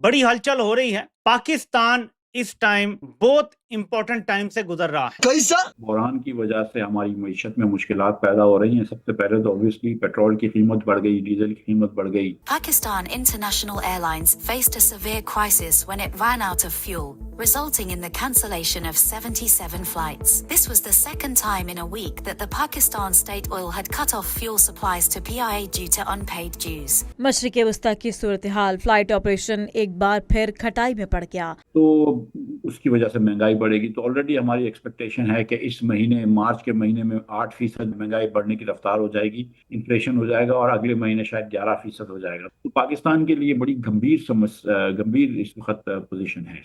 बड़ी हलचल हो रही है। पाकिस्तान इस टाइम बहुत इंपॉर्टेंट टाइम से गुजर रहा है। कैसा? बुरहान की वजह से हमारी मईशत में मुश्किलात पैदा हो रही हैं। सबसे पहले तो ऑब्वियसली पेट्रोल की कीमत बढ़ गई, डीजल की कीमत बढ़ गई। Pakistan International Airlines faced a severe crisis when it ran out of fuel, resulting in the cancellation of 77 flights. This was the second time in a week that the Pakistan State Oil had cut off fuel supplies to PIA due to unpaid dues. मशरिक़ वस्ता की सूरत हाल, flight operation एक बार फिर खटाई में पड़ गया। तो उसकी वजह से महंगाई बढ़ेगी। तो ऑलरेडी हमारी एक्सपेक्टेशन है कि इस महीने, मार्च के महीने में 8% महंगाई बढ़ने की रफ्तार हो जाएगी, इन्फ्लेशन हो जाएगा और अगले महीने शायद 11% हो जाएगा। तो पाकिस्तान के लिए बड़ी गंभीर इस वक्त पोजीशन है।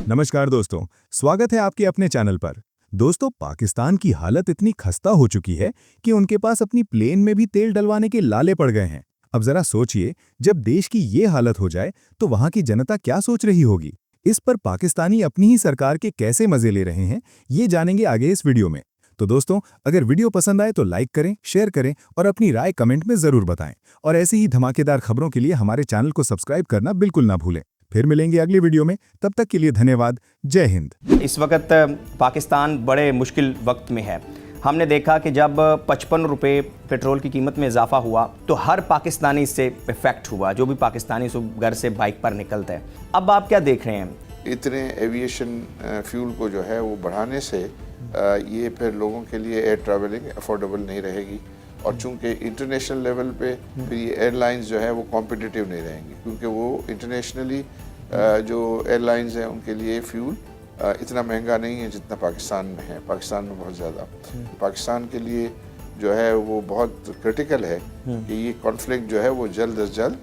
नमस्कार दोस्तों, स्वागत है आपके अपने चैनल पर। दोस्तों, पाकिस्तान की हालत इतनी खस्ता हो चुकी है कि उनके पास अपनी प्लेन में भी तेल डलवाने के लाले पड़ गए हैं। अब जरा सोचिए, जब देश की ये हालत हो जाए तो वहां की जनता क्या सोच रही होगी। इस पर पाकिस्तानी अपनी ही सरकार के कैसे मजे ले रहे हैं, ये जानेंगे आगे इस वीडियो में। तो दोस्तों, अगर वीडियो पसंद आए तो लाइक करें, शेयर करें और अपनी राय कमेंट में जरूर बताएं। और ऐसी ही धमाकेदार खबरों के लिए हमारे चैनल को सब्सक्राइब करना बिल्कुल ना भूलें। फिर मिलेंगे अगली वीडियो में, तब तक के लिए धन्यवाद। जय हिंद। इस वक्त पाकिस्तान बड़े मुश्किल वक्त में है। हमने देखा कि जब 55 रुपये पेट्रोल की कीमत में इजाफा हुआ तो हर पाकिस्तानी इससे इफेक्ट हुआ, जो भी पाकिस्तानी घर से बाइक पर निकलता है। अब आप क्या देख रहे हैं? इतने एविएशन फ्यूल को जो है वो बढ़ाने से ये फिर लोगों के लिए एयर ट्रैवलिंग अफोर्डेबल नहीं रहेगी। और चूंकि इंटरनेशनल लेवल पे फिर ये एयरलाइंस जो है वो कॉम्पिटिटिव नहीं रहेंगी, क्योंकि वो इंटरनेशनली जो एयरलाइंस हैं उनके लिए फ्यूल इतना महंगा नहीं है जितना पाकिस्तान में है। पाकिस्तान में बहुत ज़्यादा। पाकिस्तान के लिए जो है वो बहुत क्रिटिकल है कि ये कॉन्फ्लिक्ट जो है वो जल्द अज जल्द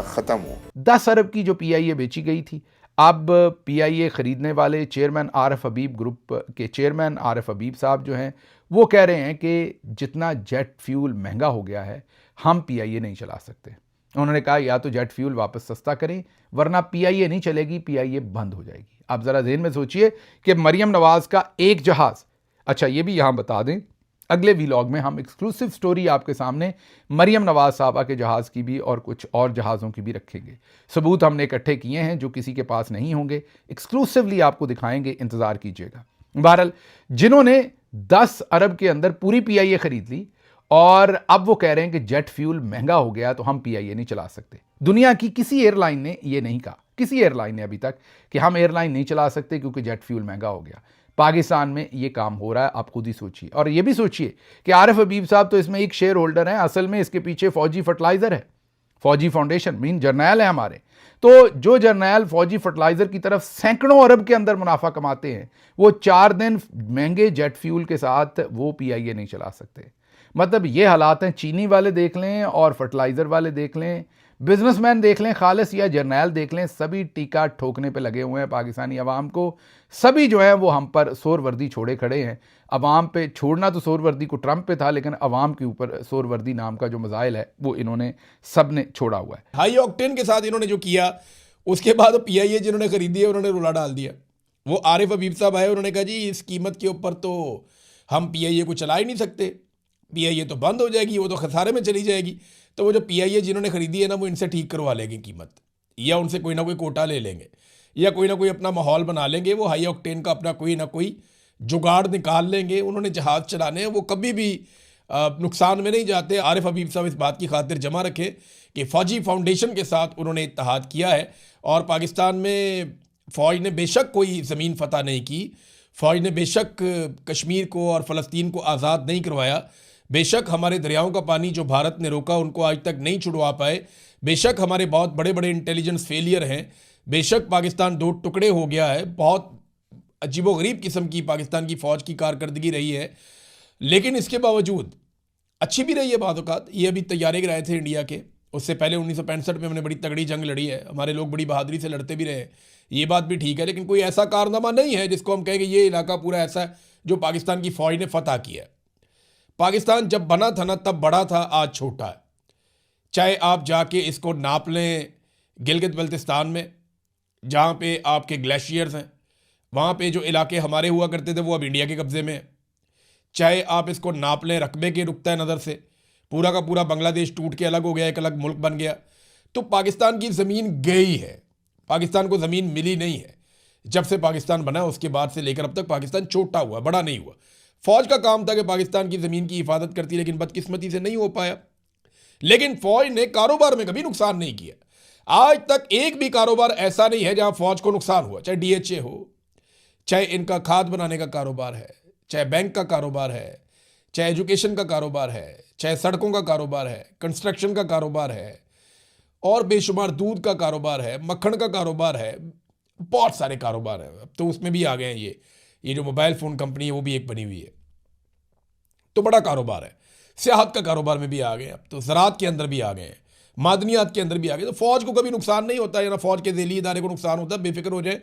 ख़त्म हो। 10 अरब की जो PIA बेची गई थी, अब PIA ख़रीदने वाले चेयरमैन आरिफ हबीब ग्रुप के चेयरमैन आरिफ हबीब साहब जो हैं वो कह रहे हैं कि जितना जेट फ्यूल महंगा हो गया है हम PIA नहीं चला सकते। उन्होंने कहा या तो जेट फ्यूल वापस सस्ता करें वरना PIA नहीं चलेगी, PIA बंद हो जाएगी। आप ज़रा ज़हन में सोचिए कि मरियम नवाज़ का एक जहाज़, अच्छा ये भी यहाँ बता दें, अगले व्लॉग में हम एक्सक्लूसिव स्टोरी आपके सामने मरियम नवाज़ साहबा के जहाज़ की भी और कुछ और जहाज़ों की भी रखेंगे। सबूत हमने इकट्ठे किए हैं जो किसी के पास नहीं होंगे, एक्सक्लूसिवली आपको दिखाएंगे, इंतज़ार कीजिएगा। बहरहाल, जिन्होंने 10 अरब के अंदर पूरी PIA ख़रीद ली और अब वो कह रहे हैं कि जेट फ्यूल महंगा हो गया तो हम PIA नहीं चला सकते। दुनिया की किसी एयरलाइन ने ये नहीं कहा, किसी एयरलाइन ने अभी तक, कि हम एयरलाइन नहीं चला सकते क्योंकि जेट फ्यूल महंगा हो गया। पाकिस्तान में ये काम हो रहा है, आप खुद ही सोचिए। और ये भी सोचिए कि आरिफ हबीब साहब तो इसमें एक शेयर होल्डर हैं, असल में इसके पीछे फौजी फर्टिलाइज़र है, फौजी फाउंडेशन मीन जर्नैल है हमारे। तो जो जर्नैल फौजी फर्टिलाइज़र की तरफ सैकड़ों अरब के अंदर मुनाफा कमाते हैं, वो 4 दिन महंगे जेट फ्यूल के साथ वो PIA नहीं चला सकते। मतलब ये हालात हैं। चीनी वाले देख लें और फर्टिलाइज़र वाले देख लें, बिजनेसमैन देख लें खालिस या जर्नैल देख लें, सभी टीका ठोकने पे लगे हुए हैं पाकिस्तानी अवाम को। सभी जो है वो हम पर सोर वर्दी छोड़े खड़े हैं। अवाम पे छोड़ना तो सोर वर्दी को ट्रंप पे था, लेकिन अवाम के ऊपर सोर वर्दी नाम का जो मज़ाइल है वो इन्होंने सब ने छोड़ा हुआ है। हाई ऑक्टेन के साथ इन्होंने जो किया, उसके बाद PIA जिन्होंने खरीदी है उन्होंने रुला डाल दिया। वो आरिफ हबीब साहब आए, उन्होंने कहा जी इस कीमत के ऊपर तो हम PIA को चला ही नहीं सकते, PIA तो बंद हो जाएगी, वो तो खसारे में चली जाएगी। तो वो जो PIA जिन्होंने खरीदी है ना, वो इनसे ठीक करवा लेंगे कीमत, या उनसे कोई ना कोई कोटा ले लेंगे, या कोई ना कोई अपना माहौल बना लेंगे। वो हाई ऑक्टेन का अपना कोई ना कोई जुगाड़ निकाल लेंगे। उन्होंने जहाज़ चलाने हैं, वो कभी भी नुकसान में नहीं जाते। आरिफ हबीब साहब इस बात की खातिर जमा रखें कि फ़ौजी फाउंडेशन के साथ उन्होंने इत्तेहाद किया है और पाकिस्तान में फ़ौज ने बेशक कोई ज़मीन फ़तह नहीं की, फ़ौज ने बेशक कश्मीर को और फ़लस्तीन को आज़ाद नहीं करवाया, बेशक हमारे दरियाओं का पानी जो भारत ने रोका उनको आज तक नहीं छुड़वा पाए, बेशक हमारे बहुत बड़े बड़े इंटेलिजेंस फेलियर हैं, बेशक पाकिस्तान 2 टुकड़े हो गया है, बहुत अजीबोगरीब किस्म की पाकिस्तान की फ़ौज की कारकर्दगी रही है। लेकिन इसके बावजूद अच्छी भी रही है बाद औक़ात। ये अभी तैयारे गिराए थे इंडिया के, उससे पहले 1965 में हमने बड़ी तगड़ी जंग लड़ी है, हमारे लोग बड़ी बहादुरी से लड़ते भी रहे, ये बात भी ठीक है। लेकिन कोई ऐसा कारनामा नहीं है जिसको हम कहेंगे ये इलाका पूरा ऐसा है जो पाकिस्तान की फ़ौज ने फ़तह किया है। पाकिस्तान जब बना था ना तब बड़ा था, आज छोटा है। चाहे आप जाके इसको नाप लें गिलगित बल्तिस्तान में, जहाँ पे आपके ग्लेशियर्स हैं, वहाँ पे जो इलाके हमारे हुआ करते थे वो अब इंडिया के कब्ज़े में हैं। चाहे आप इसको नाप लें रकबे के नुक्ता नज़र से, पूरा का पूरा बांग्लादेश टूट के अलग हो गया, एक अलग मुल्क बन गया, तो पाकिस्तान की ज़मीन गई है, पाकिस्तान को ज़मीन मिली नहीं है। जब से पाकिस्तान बना उसके बाद से लेकर अब तक पाकिस्तान छोटा हुआ, बड़ा नहीं हुआ। फ़ौज का काम था कि पाकिस्तान की ज़मीन की हिफाजत करती, लेकिन बदकिस्मती से नहीं हो पाया। लेकिन फ़ौज ने कारोबार में कभी नुकसान नहीं किया। आज तक एक भी कारोबार ऐसा नहीं है जहां फ़ौज को नुकसान हुआ, चाहे DHA हो, चाहे इनका खाद बनाने का कारोबार है, चाहे बैंक का कारोबार है, चाहे एजुकेशन का कारोबार है, चाहे सड़कों का कारोबार है, कंस्ट्रक्शन का कारोबार है, और बेशुमार दूध का कारोबार है, मक्खन का कारोबार है, बहुत सारे कारोबार हैं। अब तो उसमें भी आ गए हैं ये जो मोबाइल फ़ोन कंपनी है वो भी एक बनी हुई है, तो बड़ा कारोबार है। सियाहत का कारोबार में भी आ गए, अब तो ज़राअत के अंदर भी आ गए हैं, मादनियात के अंदर भी आ गए। तो फ़ौज को कभी नुकसान नहीं होता, या ना फ़ौज के ज़ेली इदारे को नुकसान होता। बेफिक्र हो जाए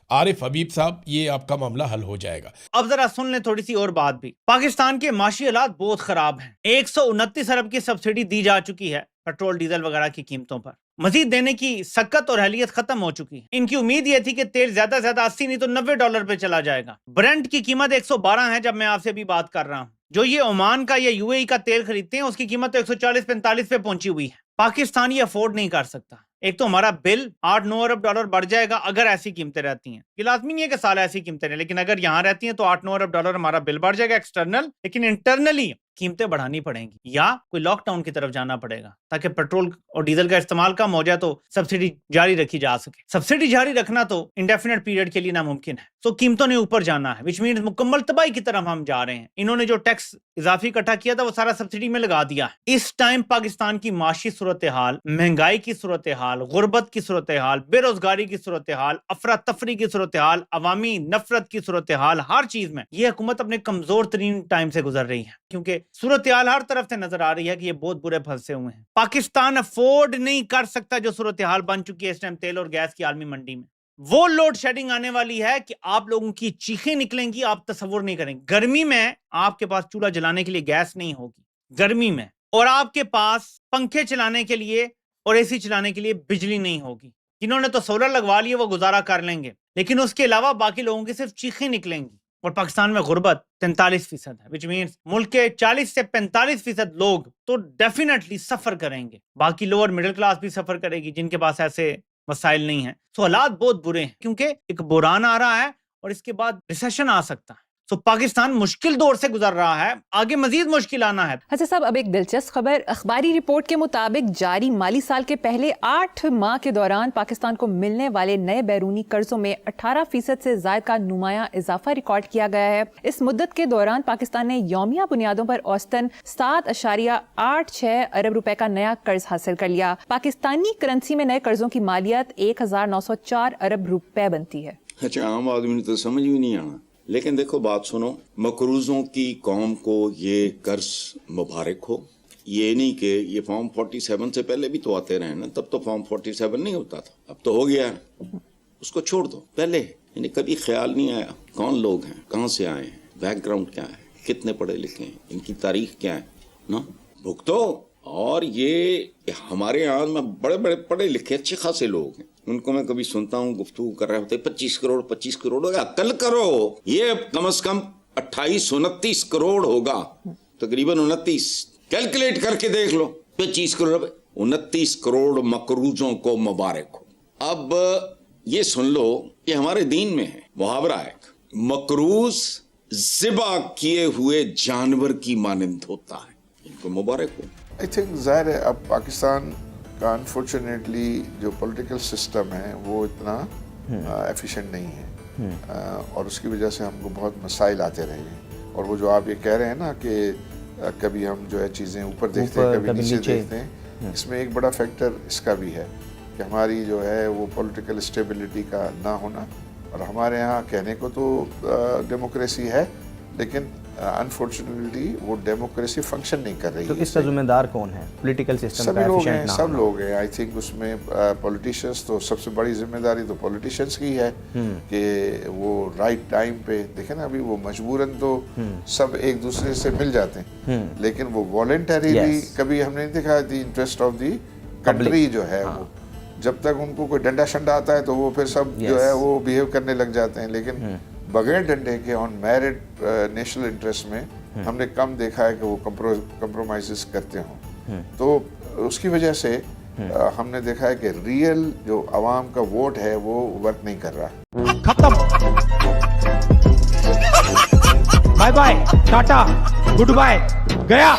आरिफ हबीब साहब, ये आपका मामला हल हो जाएगा। अब जरा सुन लें थोड़ी सी और बात भी। पाकिस्तान के माशी हालात बहुत खराब हैं। 129 अरब की सब्सिडी दी जा चुकी है पेट्रोल डीजल वगैरह की कीमतों पर। मजीद देने की सक्कत और अहलियत खत्म हो चुकी है। इनकी उम्मीद ये थी कि तेल ज्यादा से ज्यादा 80 नहीं तो $90 पे चला जाएगा। ब्रेंट की कीमत 112 है जब मैं आपसे अभी बात कर रहा हूँ। जो ये ओमान का या UAE का तेल खरीदते हैं उसकी कीमत तो 140-45 पे पहुंची हुई है। पाकिस्तान ये अफोर्ड नहीं कर सकता। एक तो हमारा बिल 8-9 अरब डॉलर बढ़ जाएगा अगर ऐसी कीमतें रहती हैं। ये लाजमी नहीं है कि साल ऐसी कीमतें रहें, लेकिन अगर यहाँ रहती हैं तो 8-9 अरब डॉलर हमारा बिल बढ़ जाएगा एक्सटर्नल, लेकिन इंटरनली कीमतें बढ़ानी पड़ेंगी या कोई लॉकडाउन की तरफ जाना पड़ेगा ताकि पेट्रोल और डीजल का इस्तेमाल कम हो जाए तो सब्सिडी जारी रखी जा सके। सब्सिडी जारी रखना तो इंडेफिनेट पीरियड के लिए नामुमकिन है, तो कीमतों ने ऊपर जाना है, विच मीन्स मुकम्मल तबाही की तरफ हम जा रहे हैं। इन्होंने जो टैक्स इजाफी इकट्ठा किया था वो सारा सब्सिडी में लगा दिया है। इस टाइम पाकिस्तान की माशी सूरत हाल, महंगाई की सूरत हाल, गुर्बत की सूरत हाल, बेरोजगारी की सूरत हाल, अफरा तफरी की सूरत हाल, अवामी नफरत की सूरत हाल, हर चीज में ये हुकूमत अपने कमजोर तरीन टाइम से गुजर रही है, क्योंकि सूरत हाल हर तरफ से नजर आ रही है कि ये बहुत बुरे फंसे हुए हैं। पाकिस्तान अफोर्ड नहीं कर सकता जो सूरत हाल बन चुकी है इस टाइम तेल और गैस की आलमी मंडी में। वो लोड शेडिंग आने वाली है कि आप लोगों की चीखें निकलेंगी, आप तसव्वुर नहीं करेंगे। गर्मी में आपके पास चूल्हा जलाने के लिए गैस नहीं होगी गर्मी में, और आपके पास पंखे चलाने के लिए और AC चलाने के लिए बिजली नहीं होगी। जिन्होंने तो सोलर लगवा लिए वो गुजारा कर लेंगे, लेकिन उसके अलावा बाकी लोगों की सिर्फ चीखें निकलेंगी। और पाकिस्तान में गुर्बत 43% है, विच मीन्स मुल्क के 40 से 45% लोग तो डेफिनेटली सफर करेंगे। बाकी लोअर मिडिल क्लास भी सफर करेगी जिनके पास ऐसे मसाइल नहीं है। तो हालात बहुत बुरे हैं क्योंकि एक बुरान आ रहा है और इसके बाद रिसेशन आ सकता है। तो पाकिस्तान मुश्किल दौर से गुजर रहा है, आगे मजीद मुश्किल आना है। अच्छा साहब, अब एक दिलचस्प खबर। अखबारी रिपोर्ट के मुताबिक जारी माली साल के पहले 8 माह के दौरान पाकिस्तान को मिलने वाले नए बैरूनी कर्जों में 18% से ज्यादा का नुमाया इजाफा रिकॉर्ड किया गया है। इस मुद्दत के दौरान पाकिस्तान ने यौमिया बुनियादों पर औसतन 7.86 अरब रुपए का नया कर्ज हासिल कर लिया। पाकिस्तानी करेंसी में नए कर्जों की मालियत 1904 अरब रुपए बनती है। अच्छा, आम आदमी तो समझ भी नहीं आना। लेकिन देखो बात सुनो, मकरूजों की कौम को ये कर्ज मुबारक हो। ये नहीं कि ये फॉर्म 47 से पहले भी तो आते रहे ना, तब तो फॉर्म 47 नहीं होता था, अब तो हो गया है, उसको छोड़ दो। पहले इन्हें कभी ख्याल नहीं आया कौन लोग हैं, कहाँ से आए हैं, बैकग्राउंड क्या है, कितने पढ़े लिखे हैं, इनकी तारीख क्या है ना, भुगतो। और ये हमारे यहाँ में बड़े बड़े पढ़े लिखे अच्छे खासे लोग हैं, उनको मैं कभी सुनता हूँ गुफ्तगू कर रहे होते 25 करोड़ होगा। अकल करो, ये कम से कम 28-29 करोड़ होगा, तकरीबन 29। कैलकुलेट करके देख लो, 25 करोड़ 29 करोड़ मकरूजों को मुबारक हो। अब ये सुन लो, ये हमारे दीन में है मुहावरा है, मकरूज ज़िबा किए हुए जानवर की मानंद होता है, इनको मुबारक हो। आई थिंक ज़ाहिर है अब पाकिस्तान का अनफॉर्चुनेटली जो पॉलिटिकल सिस्टम है वो इतना एफिशिएंट नहीं है, और उसकी वजह से हमको बहुत मसाइल आते रहे हैं। और वो जो आप ये कह रहे हैं ना कि कभी हम जो है चीज़ें ऊपर देखते हैं कभी नीचे देखते हैं, इसमें एक बड़ा फैक्टर इसका भी है कि हमारी जो है वो पॉलिटिकल स्टेबिलिटी का ना होना। और हमारे यहाँ कहने को तो डेमोक्रेसी है, लेकिन अनफॉर्चुनेटली वो डेमोक्रेसी फंक्शन नहीं कर रही है। तो इसका जिम्मेदार कौन है? पॉलिटिकल सिस्टम सभी लोग हैं, सब लोग हैं। आई थिंक उसमें पॉलिटिशियंस तो सबसे बड़ी जिम्मेदारी तो पॉलिटिशियंस की है कि वो राइट टाइम पे देखें ना। अभी वो मजबूरन तो सब एक दूसरे से मिल जाते हैं, लेकिन वो वॉलंटरीली कभी हमने नहीं देखा the interest of the country जो है वो, जब तक उनको कोई डंडा शंडा आता है तो वो फिर सब जो है वो बिहेव करने लग जाते हैं। लेकिन बगैर डंडे के ऑन मेरिट नेशनल इंटरेस्ट में हमने कम देखा है कि वो कंप्रोमाइजेस करते हों। तो उसकी वजह से हमने देखा है कि रियल जो आवाम का वोट है वो वर्क नहीं कर रहा। खत्म, bye bye, tata, goodbye, गया।